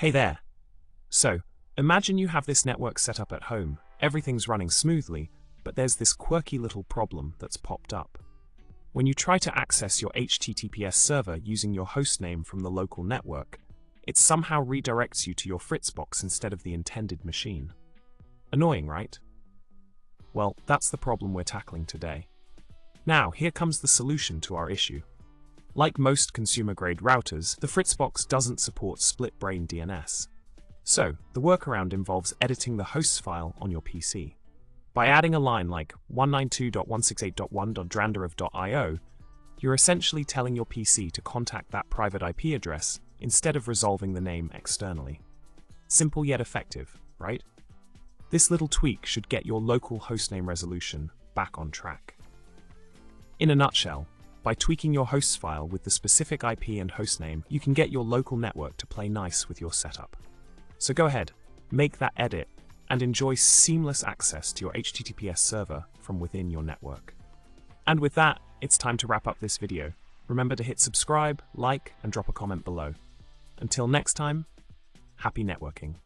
Hey there. So, imagine you have this network set up at home, everything's running smoothly, but there's this quirky little problem that's popped up. When you try to access your HTTPS server using your hostname from the local network, it somehow redirects you to your Fritzbox instead of the intended machine. Annoying, right? Well, that's the problem we're tackling today. Now, here comes the solution to our issue. Like most consumer-grade routers, the Fritzbox doesn't support split-brain DNS. So, the workaround involves editing the host file on your PC. By adding a line like 192.168.1.drandarov.io, you're essentially telling your PC to contact that private IP address instead of resolving the name externally. Simple yet effective, right? This little tweak should get your local hostname resolution back on track. In a nutshell, by tweaking your host file with the specific IP and hostname, you can get your local network to play nice with your setup. So go ahead, make that edit, and enjoy seamless access to your HTTPS server from within your network. And with that, it's time to wrap up this video. Remember to hit subscribe, like, and drop a comment below. Until next time, happy networking.